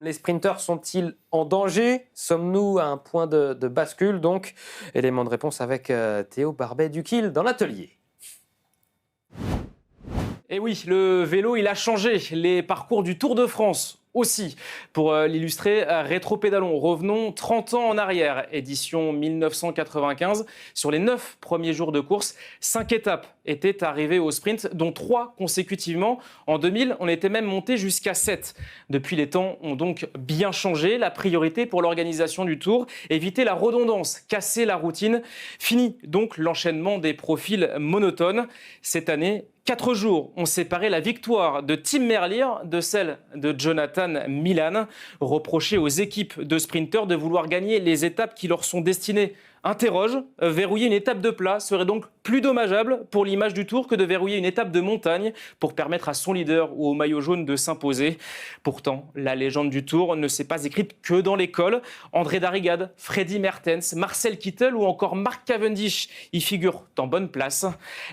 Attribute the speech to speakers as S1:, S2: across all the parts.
S1: Les sprinteurs sont-ils en danger? Sommes-nous à un point de bascule donc? Élément de réponse avec Théo Barbet-Duquil dans l'atelier.
S2: Et oui, le vélo, il a changé. Les parcours du Tour de France aussi. Pour l'illustrer, rétropédalons. Revenons 30 ans en arrière, édition 1995. Sur les 9 premiers jours de course, 5 étapes étaient arrivées au sprint, dont 3 consécutivement. En 2000, on était même monté jusqu'à 7. Depuis, les temps ont donc bien changé. La priorité pour l'organisation du Tour, éviter la redondance, casser la routine. Fini donc l'enchaînement des profils monotones. Cette année, 4 jours ont séparé la victoire de Tim Merlier de celle de Jonathan Milan. Reprocher aux équipes de sprinteurs de vouloir gagner les étapes qui leur sont destinées interroge. Verrouiller une étape de plat serait donc plus dommageable pour l'image du Tour que de verrouiller une étape de montagne pour permettre à son leader ou au maillot jaune de s'imposer. Pourtant, la légende du Tour ne s'est pas écrite que dans l'école. André Darrigade, Freddy Mertens, Marcel Kittel ou encore Mark Cavendish y figurent en bonne place.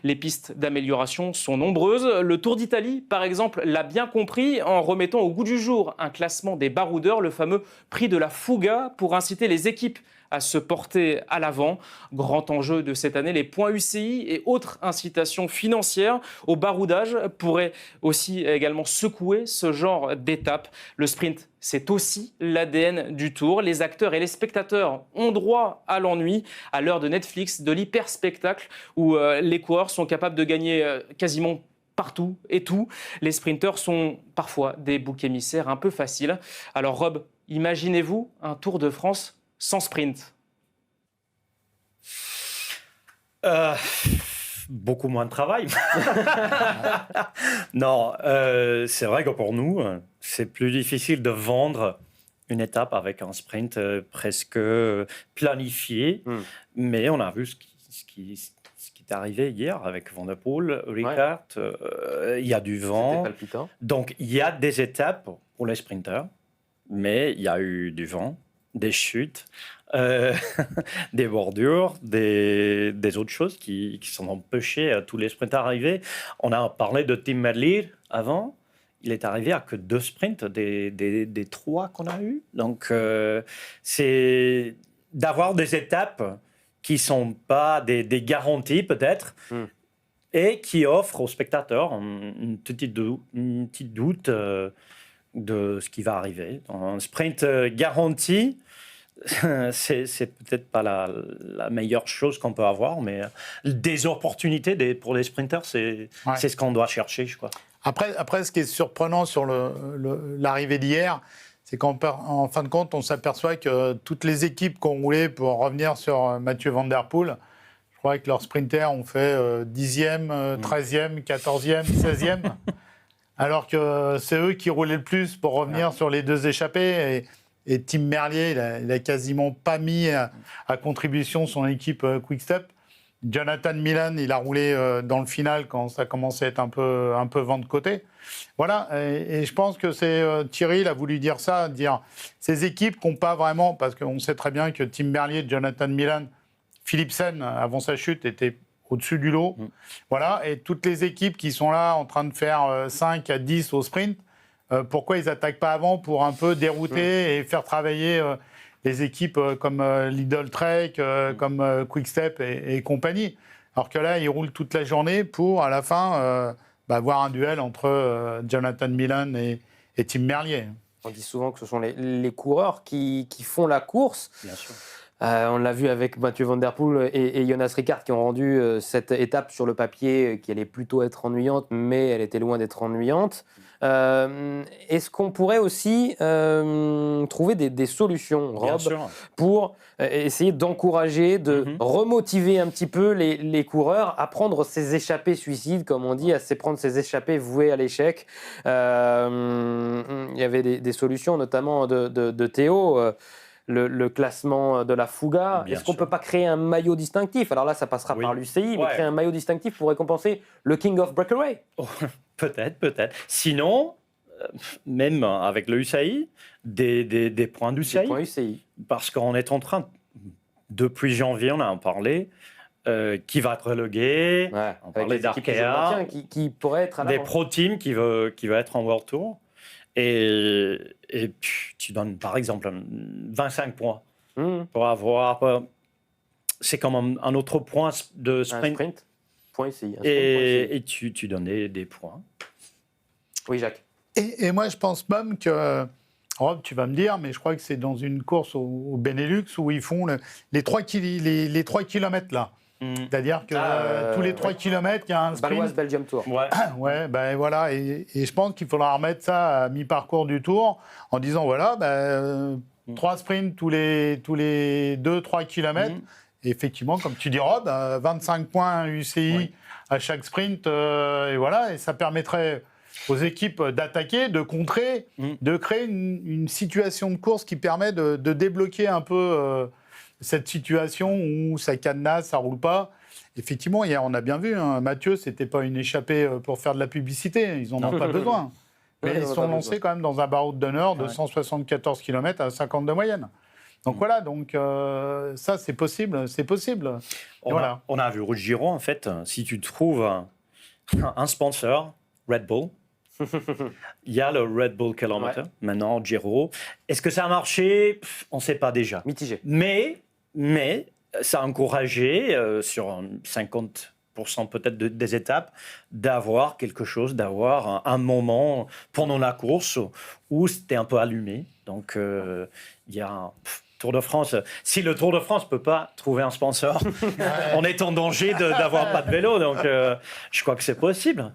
S2: Les pistes d'amélioration sont nombreuses. Le Tour d'Italie, par exemple, l'a bien compris en remettant au goût du jour un classement des baroudeurs, le fameux prix de la Fuga, pour inciter les équipes à se porter à l'avant. Grand enjeu de cette année, les points UCI et autres incitations financières au baroudage pourraient aussi également secouer ce genre d'étape. Le sprint, c'est aussi l'ADN du Tour. Les acteurs et les spectateurs ont droit à l'ennui à l'heure de Netflix, de l'hyper-spectacle où les coureurs sont capables de gagner quasiment partout et tout. Les sprinteurs sont parfois des boucs émissaires un peu faciles. Alors Rob, imaginez-vous un Tour de France sans sprint?
S3: Beaucoup moins de travail. Non, c'est vrai que pour nous, c'est plus difficile de vendre une étape avec un sprint presque planifié. Mais on a vu ce qui est arrivé hier avec Van der Poel, Rickaert. Il y a du vent.
S1: C'était palpitant.
S3: Donc, il y a des étapes pour les sprinteurs, mais il y a eu du vent, des chutes, des bordures, des autres choses qui sont empêchées à tous les sprinters arrivés. On a parlé de Tim Merlier avant. Il est arrivé à que 2 sprints des 3 qu'on a eus. Donc, c'est d'avoir des étapes qui ne sont pas des garanties peut-être et qui offrent aux spectateurs une petite doute de ce qui va arriver. Un sprint garanti, c'est peut-être pas la meilleure chose qu'on peut avoir, mais des opportunités pour les sprinters, c'est ce qu'on doit chercher, je crois.
S4: Après, ce qui est surprenant sur l'arrivée d'hier, c'est qu'en fin de compte, on s'aperçoit que toutes les équipes qui ont roulé pour revenir sur Mathieu Van Der Poel, je crois que leurs sprinters ont fait 10e, 13e, 14e, 16e, alors que c'est eux qui roulaient le plus pour revenir sur les 2 échappées. Et Tim Merlier, il a quasiment pas mis à contribution son équipe Quick-Step. Jonathan Milan, il a roulé dans le final quand ça commençait à être un peu vent de côté. Voilà, et je pense que c'est Thierry, il a voulu dire ça, dire ces équipes qui n'ont pas vraiment, parce qu'on sait très bien que Tim Merlier, Jonathan Milan, Philipsen, avant sa chute, était au-dessus du lot. Voilà, et toutes les équipes qui sont là en train de faire 5 à 10 au sprint, pourquoi ils n'attaquent pas avant pour un peu dérouter et faire travailler les équipes comme Lidl Trek, comme Quick-Step et compagnie. Alors que là, ils roulent toute la journée pour, à la fin, avoir un duel entre Jonathan Milan et Tim Merlier.
S1: On dit souvent que ce sont les coureurs qui font la course.
S3: Bien sûr.
S1: On l'a vu avec Mathieu Van Der Poel et Jonas Rickaert qui ont rendu cette étape sur le papier qui allait plutôt être ennuyante, mais elle était loin d'être ennuyante. Est-ce qu'on pourrait aussi trouver des solutions, Rob, pour essayer d'encourager, de remotiver un petit peu les coureurs à prendre ces échappées suicides, comme on dit, à prendre ces échappées vouées à l'échec? Il y avait des solutions, notamment de Théo. Le classement de la Fuga. Est-ce qu'on ne peut pas créer un maillot distinctif? Alors là, ça passera par l'UCI, mais créer un maillot distinctif pour récompenser le King of Breakaway.
S3: Peut-être. Sinon, même avec le UCI, des points d'UCI.
S1: Des points UCI.
S3: Parce qu'on est en train, depuis janvier, on a en parlé, qui va être relégué. On parlait d'Arkea,
S1: qui pourrait être à l'avant.
S3: des pro-teams qui va être en World Tour. Et puis, tu donnes, par exemple, 25 points pour avoir... c'est comme un autre point de sprint.
S1: Un sprint, point ici.
S3: Et tu donnais des points.
S1: Oui, Jacques.
S4: Et moi, je pense même que, Rob, tu vas me dire, mais je crois que c'est dans une course au Benelux où ils font les 3 kilomètres là. C'est-à-dire que tous les 3 kilomètres, il y a un sprint.
S1: Baloise Belgium Tour.
S4: Ouais, ben voilà. Et je pense qu'il faudra remettre ça à mi-parcours du Tour en disant voilà, 3 sprints tous les 2-3 kilomètres. Et effectivement, comme tu dis, Rob, 25 points UCI à chaque sprint. Et voilà, et ça permettrait aux équipes d'attaquer, de contrer, de créer une situation de course qui permet de débloquer un peu cette situation où ça cadenasse, ça roule pas. Effectivement, hier, on a bien vu, Mathieu, c'était pas une échappée pour faire de la publicité, ils n'en ont pas besoin. Mais ils sont lancés quand même dans un barreau d'honneur de 174 km à 50 de moyenne. Donc voilà, ça c'est possible, c'est possible.
S3: On a vu au Giro, en fait, si tu trouves un sponsor, Red Bull, il y a le Red Bull Kilometer, maintenant, au Giro. Est-ce que ça a marché? On ne sait pas déjà.
S1: Mitigé.
S3: Mais ça a encouragé, sur 50% peut-être des étapes, d'avoir quelque chose, d'avoir un moment pendant la course où c'était un peu allumé. Donc, il y a un Tour de France. Si le Tour de France ne peut pas trouver un sponsor, on est en danger d'avoir pas de vélo. Donc, je crois que c'est possible.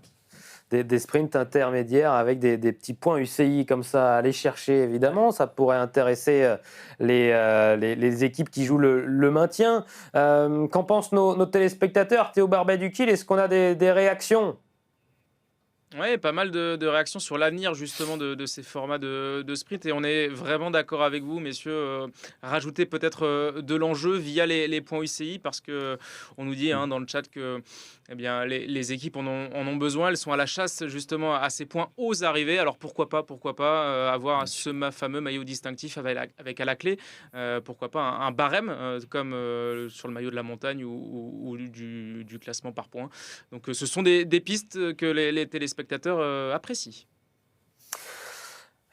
S1: Des sprints intermédiaires avec des petits points UCI comme ça à aller chercher, évidemment. Ça pourrait intéresser les équipes qui jouent le maintien. Qu'en pensent nos téléspectateurs? Théo Barbet-Duquil, est-ce qu'on a des réactions?
S2: Oui, pas mal de réactions sur l'avenir justement de ces formats de sprint et on est vraiment d'accord avec vous, messieurs. Rajouter peut-être de l'enjeu via les points UCI parce que on nous dit dans le chat que les équipes en ont besoin. Elles sont à la chasse justement à ces points aux arrivées. Alors pourquoi pas avoir ce fameux maillot distinctif avec à la clé. Pourquoi pas un barème comme sur le maillot de la montagne ou du classement par points. Donc ce sont des pistes que les téléspectateurs apprécient.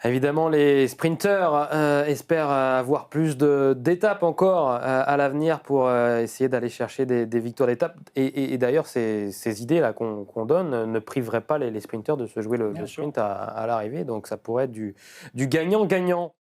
S1: Évidemment, les sprinteurs espèrent avoir plus d'étapes encore à l'avenir pour essayer d'aller chercher des victoires d'étapes. Et d'ailleurs, ces idées-là qu'on donne ne priveraient pas les sprinteurs de se jouer le sprint à l'arrivée. Donc ça pourrait être du gagnant-gagnant.